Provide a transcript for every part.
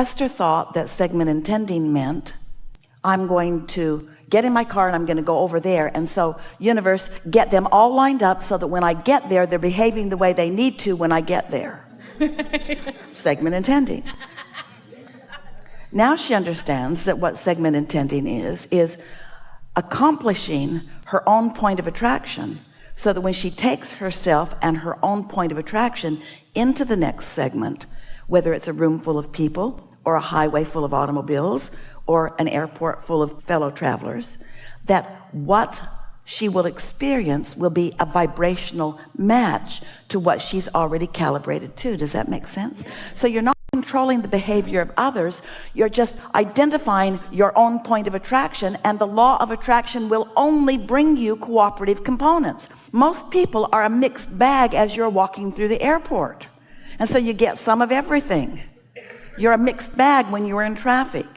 Esther thought that segment intending meant, I'm going to get in my car and I'm going to go over there. And so, universe, get them all lined up so that when I get there, they're behaving the way they need to when I get there. Segment intending. Now she understands that what segment intending is accomplishing her own point of attraction, so that when she takes herself and her own point of attraction into the next segment, whether it's a room full of people or a highway full of automobiles or an airport full of fellow travelers, that what she will experience will be a vibrational match to what she's already calibrated to. Does that make sense? So you're not controlling the behavior of others, you're just identifying your own point of attraction, and the law of attraction will only bring you cooperative components. Most people are a mixed bag as you're walking through the airport, and so you get some of everything. You're a mixed bag when you're in traffic.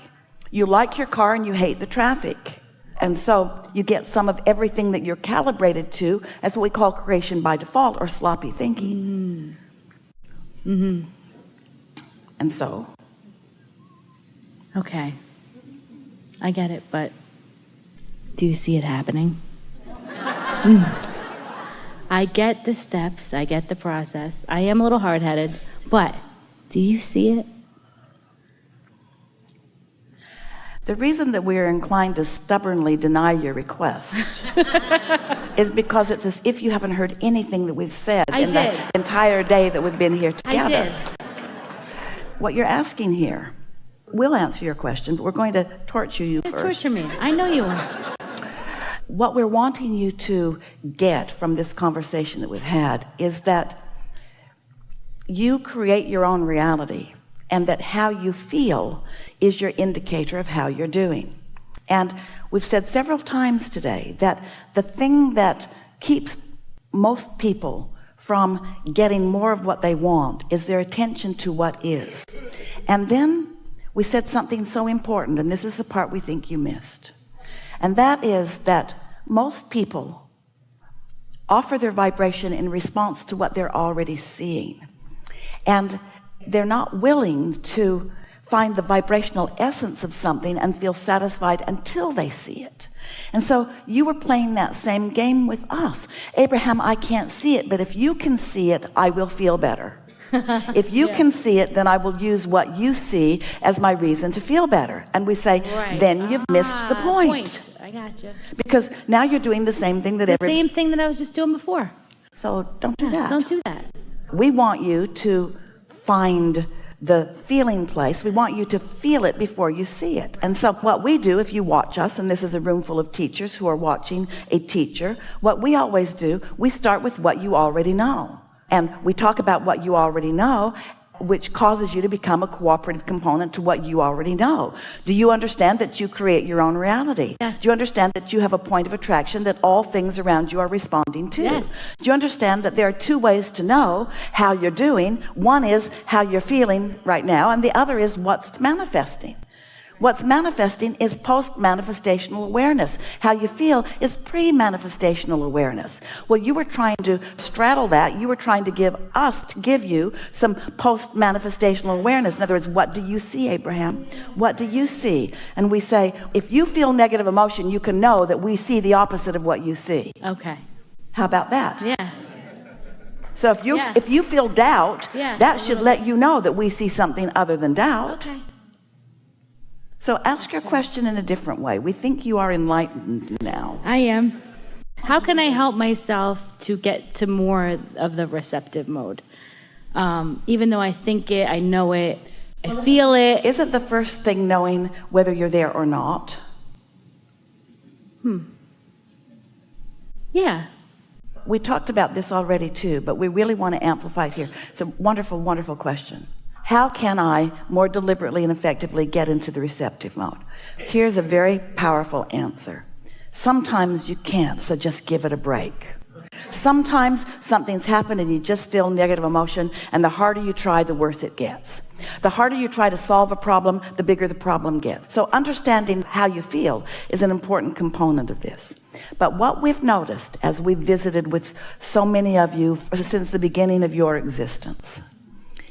You like your car and you hate the traffic, and so you get some of everything that you're calibrated to. That's what we call creation by default, or sloppy thinking. And so, okay, I get it, but do you see it happening? I get the steps, I get the process. I am a little hard-headed, but do you see it? The reason that we are inclined to stubbornly deny your request is because it's as if you haven't heard anything that we've said the entire day that we've been here together. I did. What you're asking here, we'll answer your question, but we're going to torture you first. Torture me. I know you will. What we're wanting you to get from this conversation that we've had is that you create your own reality, and that how you feel is your indicator of how you're doing. And we've said several times today that the thing that keeps most people from getting more of what they want is their attention to what is. And then we said something so important, and this is the part we think you missed, and that is that most people offer their vibration in response to what they're already seeing, and they're not willing to find the vibrational essence of something and feel satisfied until they see it. And so you were playing that same game with us. Abraham, I can't see it, but if you can see it, I will feel better. If you can see it, then I will use what you see as my reason to feel better. And we say, then you've missed the point. I got you. Because now you're doing the same thing that same thing that I was just doing before. So don't do that. Don't do that. We want you to find the feeling place. We want you to feel it before you see it. And so what we do, if you watch us, and this is a room full of teachers who are watching a teacher, what we always do, we start with what you already know. And we talk about what you already know, which causes you to become a cooperative component to what you already know. Do you understand that you create your own reality? Yes. Do you understand that you have a point of attraction that all things around you are responding to? Yes. Do you understand that there are two ways to know how you're doing? One is how you're feeling right now, and the other is what's manifesting. What's manifesting is post-manifestational awareness. How you feel is pre-manifestational awareness. Well, you were trying to straddle that. You were trying to give you some post-manifestational awareness. In other words, what do you see, Abraham? What do you see? And we say, if you feel negative emotion, you can know that we see the opposite of what you see. Okay. How about that? Yeah. So if you feel doubt, that should let you know that we see something other than doubt. Okay. So ask your question in a different way. We think you are enlightened now. I am. How can I help myself to get to more of the receptive mode? Even though I think it, I know it, I feel it. Isn't the first thing knowing whether you're there or not? Yeah. We talked about this already too, but we really want to amplify it here. It's a wonderful, wonderful question. How can I more deliberately and effectively get into the receptive mode? Here's a very powerful answer. Sometimes you can't, so just give it a break. Sometimes something's happened and you just feel negative emotion, and the harder you try, the worse it gets. The harder you try to solve a problem, the bigger the problem gets. So understanding how you feel is an important component of this. But what we've noticed as we've visited with so many of you since the beginning of your existence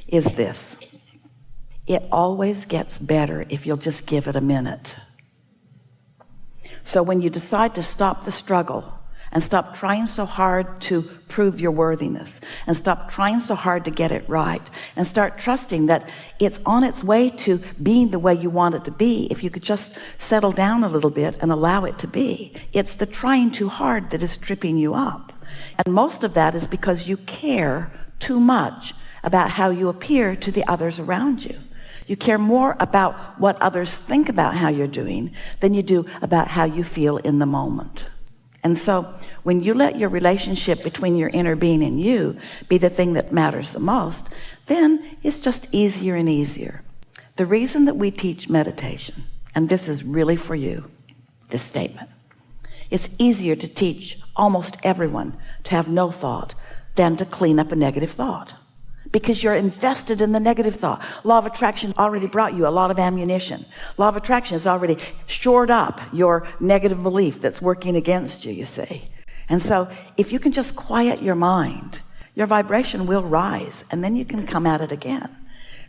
is this. It always gets better if you'll just give it a minute. So when you decide to stop the struggle and stop trying so hard to prove your worthiness and stop trying so hard to get it right and start trusting that it's on its way to being the way you want it to be, if you could just settle down a little bit and allow it to be. It's the trying too hard that is tripping you up. And most of that is because you care too much about how you appear to the others around you. You care more about what others think about how you're doing than you do about how you feel in the moment. And so when you let your relationship between your inner being and you be the thing that matters the most, then it's just easier and easier. The reason that we teach meditation, and this is really for you, this statement, it's easier to teach almost everyone to have no thought than to clean up a negative thought, because you're invested in the negative thought. Law of attraction already brought you a lot of ammunition. Law of attraction has already shored up your negative belief that's working against you, you see. And so if you can just quiet your mind, your vibration will rise, and then you can come at it again.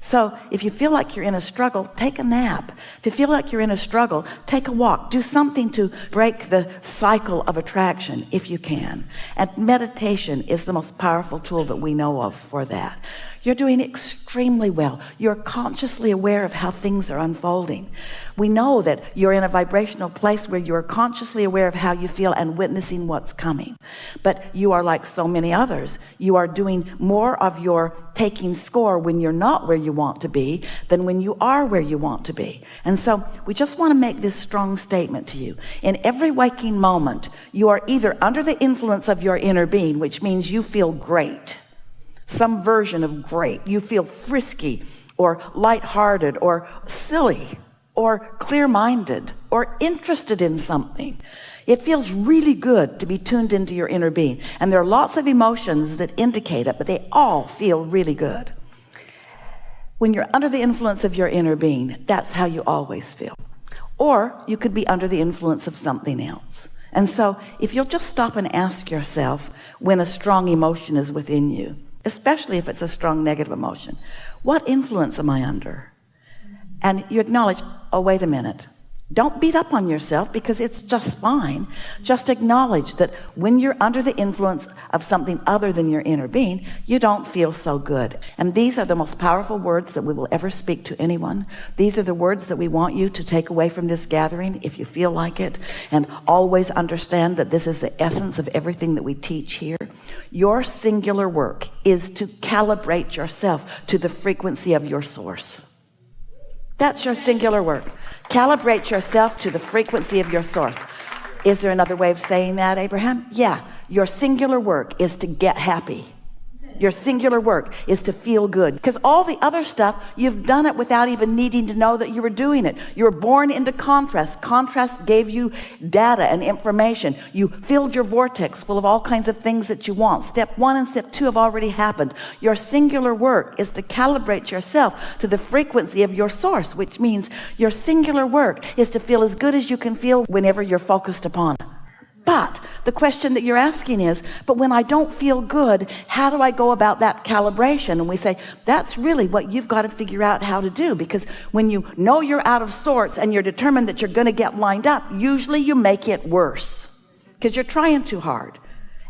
So if you feel like you're in a struggle, take a nap. If you feel like you're in a struggle, take a walk. Do something to break the cycle of attraction if you can. And meditation is the most powerful tool that we know of for that. You're doing extremely well. You're consciously aware of how things are unfolding. We know that you're in a vibrational place where you're consciously aware of how you feel and witnessing what's coming. But you are like so many others. You are doing more of your taking score when you're not where you want to be than when you are where you want to be. And so we just want to make this strong statement to you. In every waking moment, you are either under the influence of your inner being, which means you feel great, some version of great. You feel frisky or lighthearted or silly or clear-minded or interested in something. It feels really good to be tuned into your inner being. And there are lots of emotions that indicate it, but they all feel really good. When you're under the influence of your inner being, that's how you always feel. Or you could be under the influence of something else. And so if you'll just stop and ask yourself when a strong emotion is within you, especially if it's a strong negative emotion, what influence am I under? And you acknowledge, oh, wait a minute. Don't beat up on yourself because it's just fine. Just acknowledge that when you're under the influence of something other than your inner being, you don't feel so good. And these are the most powerful words that we will ever speak to anyone. These are the words that we want you to take away from this gathering if you feel like it. And always understand that this is the essence of everything that we teach here. Your singular work is to calibrate yourself to the frequency of your source. That's your singular work. Calibrate yourself to the frequency of your source. Is there another way of saying that, Abraham? Yeah. Your singular work is to get happy. Your singular work is to feel good. Because all the other stuff, you've done it without even needing to know that you were doing it. You were born into contrast. Contrast gave you data and information. You filled your vortex full of all kinds of things that you want. Step 1 and step 2 have already happened. Your singular work is to calibrate yourself to the frequency of your source, which means your singular work is to feel as good as you can feel whenever you're focused upon it. But the question that you're asking is, but when I don't feel good, how do I go about that calibration? And we say, that's really what you've got to figure out how to do. Because when you know you're out of sorts and you're determined that you're going to get lined up, usually you make it worse because you're trying too hard.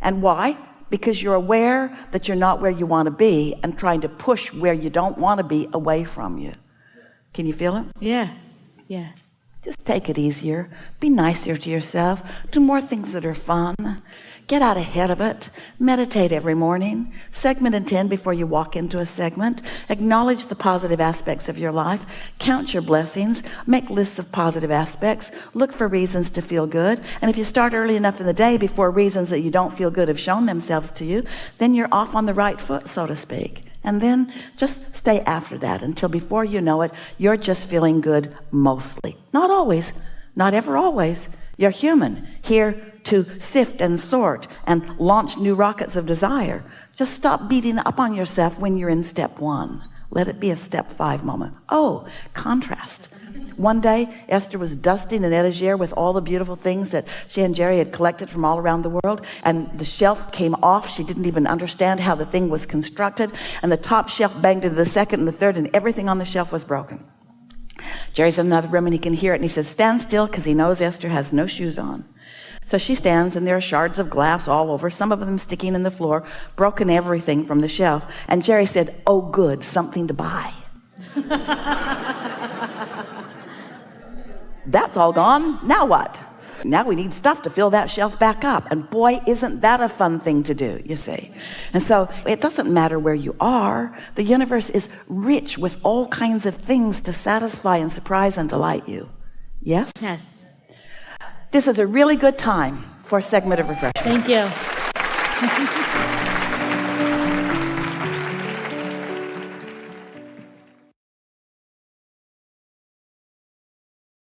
And why? Because you're aware that you're not where you want to be and trying to push where you don't want to be away from you. Can you feel it? Yeah. Just take it easier. Be nicer to yourself. Do more things that are fun. Get out ahead of it. Meditate every morning. Segment in 10 before you walk into a segment. Acknowledge the positive aspects of your life. Count your blessings. Make lists of positive aspects. Look for reasons to feel good. And if you start early enough in the day before reasons that you don't feel good have shown themselves to you, then you're off on the right foot, so to speak. And then just stay after that until before you know it, you're just feeling good mostly. Not always, not ever always. You're human, here to sift and sort and launch new rockets of desire. Just stop beating up on yourself when you're in step 1. Let it be a step 5 moment. Oh, contrast. One day, Esther was dusting an etagere with all the beautiful things that she and Jerry had collected from all around the world, and the shelf came off. She didn't even understand how the thing was constructed, and the top shelf banged into the second and the third, and everything on the shelf was broken. Jerry's in another room, and he can hear it, and he says, stand still, because he knows Esther has no shoes on. So she stands, and there are shards of glass all over, some of them sticking in the floor, broken everything from the shelf. And Jerry said, oh, good, something to buy. That's all gone. Now what? Now we need stuff to fill that shelf back up. And boy, isn't that a fun thing to do, you see. And so it doesn't matter where you are. The universe is rich with all kinds of things to satisfy and surprise and delight you. Yes? Yes. This is a really good time for a segment of refreshment. Thank you.